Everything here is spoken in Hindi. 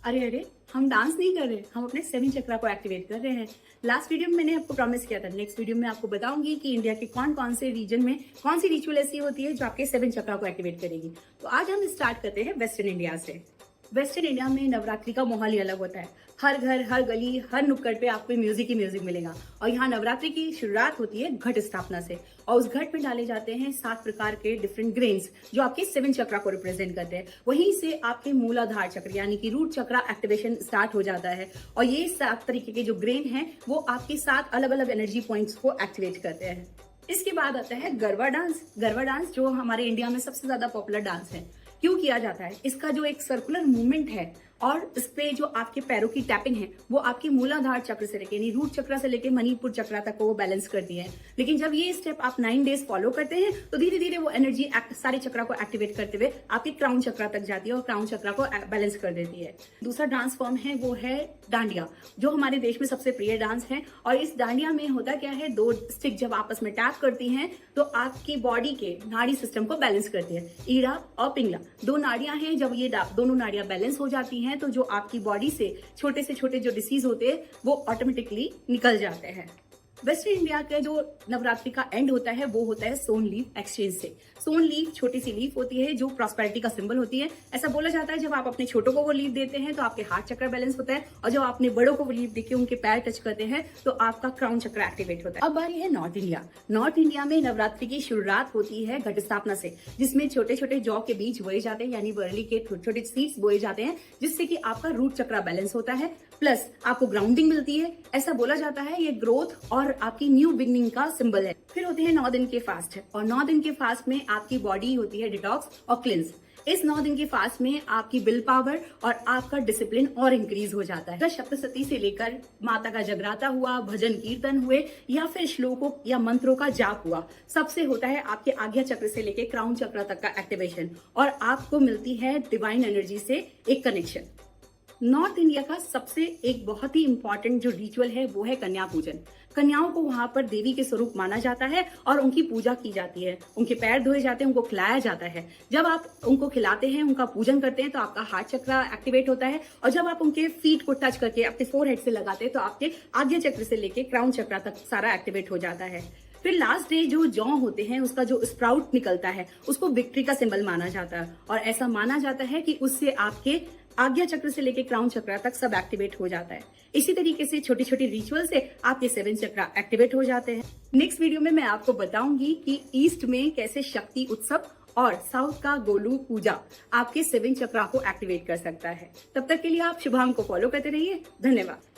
अरे अरे, हम डांस नहीं कर रहे, हम अपने सेवन चक्रा को एक्टिवेट कर रहे हैं। लास्ट वीडियो में मैंने आपको प्रॉमिस किया था, नेक्स्ट वीडियो में आपको बताऊंगी कि इंडिया के कौन कौन से रीजन में कौन सी रिचुअल ऐसी होती है जो आपके सेवन चक्रा को एक्टिवेट करेगी। तो आज हम स्टार्ट करते हैं वेस्टर्न इंडिया से। वेस्टर्न इंडिया में नवरात्रि का माहौल ही अलग होता है। हर घर, हर गली, हर नुक्कड़ पे आपको म्यूजिक ही म्यूजिक मिलेगा। और यहाँ नवरात्रि की शुरुआत होती है घट स्थापना से, और उस घट में डाले जाते हैं 7 प्रकार के डिफरेंट ग्रेन्स जो आपके सेवन चक्रा को रिप्रेजेंट करते हैं। वहीं से आपके मूलाधार चक्र यानी कि रूट चक्रा एक्टिवेशन स्टार्ट हो जाता है। और ये 7 तरीके के जो ग्रेन हैं वो आपके 7 अलग अलग एनर्जी पॉइंट्स को एक्टिवेट करते हैं। इसके बाद आता है गरबा डांस। गरबा डांस जो हमारे इंडिया में सबसे ज्यादा पॉपुलर डांस है। क्यों किया जाता है? इसका जो एक सर्कुलर मूवमेंट है और इस पे जो आपके पैरों की टैपिंग है वो आपके मूलाधार चक्र से लेके यानी रूट चक्र से लेके मणिपुर चक्र तक को वो बैलेंस करती है। लेकिन जब ये स्टेप आप 9 डेज फॉलो करते हैं तो धीरे धीरे वो एनर्जी सारे चक्र को एक्टिवेट करते हुए आपके क्राउन चक्र तक जाती है और क्राउन चक्र को बैलेंस कर देती है। दूसरा डांस फॉर्म है वो है डांडिया, जो हमारे देश में सबसे प्रिय डांस है। और इस डांडिया में होता क्या है, 2 स्टिक जब आपस में टैप करती हैं तो आपकी बॉडी के नाड़ी सिस्टम को बैलेंस करती है। ईड़ा और पिंगला 2 नाड़ियां हैं, जब ये दोनों नाड़ियां बैलेंस हो जाती हैं तो जो आपकी बॉडी से छोटे जो डिसीज होते हैं वो ऑटोमेटिकली निकल जाते हैं। वेस्टर्न इंडिया का जो नवरात्रि का एंड होता है वो होता है सोन लीफ एक्सचेंज से। सोन लीफ छोटी सी लीफ होती है जो प्रॉस्पेरिटी का सिंबल होती है। ऐसा बोला जाता है जब आप अपने छोटों को वो लीफ देते हैं तो आपके हार्ट चक्र बैलेंस होता है, और जब आपने बड़ों को वो लीफ देके उनके पैर टच करते हैं तो आपका क्राउन चक्र एक्टिवेट होता है। अब बारी है नॉर्थ इंडिया। नॉर्थ इंडिया में नवरात्रि की शुरुआत होती है घट स्थापना से, जिसमें छोटे छोटे जौ के बीज बोए जाते हैं यानी वर्ली के छोटे छोटे सीड्स बोए जाते हैं, जिससे कि आपका रूट चक्र बैलेंस होता है, प्लस आपको ग्राउंडिंग मिलती है। ऐसा बोला जाता है ये ग्रोथ और आपकी न्यू बिगनिंग का सिंबल है। फिर होते हैं 9 दिन के फास्ट, और 9 दिन के फास्ट में आपकी बॉडी होती है डिटॉक्स और क्लिंस। इस 9 दिन के फास्ट में आपकी विल पावर और आपका डिसिप्लिन और इंक्रीज हो जाता है। सप्तशती से लेकर माता का जगराता हुआ, भजन कीर्तन हुए या फिर श्लोकों या मंत्रों का जाप हुआ, सबसे होता है आपके आज्ञा चक्र से लेकर क्राउन चक्र तक का एक्टिवेशन, और आपको मिलती है डिवाइन एनर्जी से एक कनेक्शन। नॉर्थ इंडिया का सबसे एक बहुत ही इंपॉर्टेंट जो रिचुअल है वो है कन्या पूजन। कन्याओं को वहां पर देवी के स्वरूप माना जाता है और उनकी पूजा की जाती है। उनके पैर धोए जाते हैं, उनको खिलाया जाता है। जब आप उनको खिलाते हैं, उनका पूजन करते हैं तो आपका हार्ट चक्र एक्टिवेट होता है, और जब आप उनके फीट को टच करके अपने फोरहेड से लगाते हैं तो आपके आज्ञा चक्र से लेके क्राउन चक्र तक सारा एक्टिवेट हो जाता है। फिर लास्ट डे जो जौ होते हैं उसका जो स्प्राउट निकलता है उसको विक्ट्री का सिंबल माना जाता है, और ऐसा माना जाता है कि उससे आपके आज्ञा चक्र से लेकर क्राउन चक्र तक सब एक्टिवेट हो जाता है। इसी तरीके से छोटी छोटी रिचुअल से आपके 7 चक्र एक्टिवेट हो जाते हैं। नेक्स्ट वीडियो में मैं आपको बताऊंगी कि ईस्ट में कैसे शक्ति उत्सव और साउथ का गोलू पूजा आपके 7 चक्र को एक्टिवेट कर सकता है। तब तक के लिए आप शुभांग को फॉलो करते रहिए। धन्यवाद।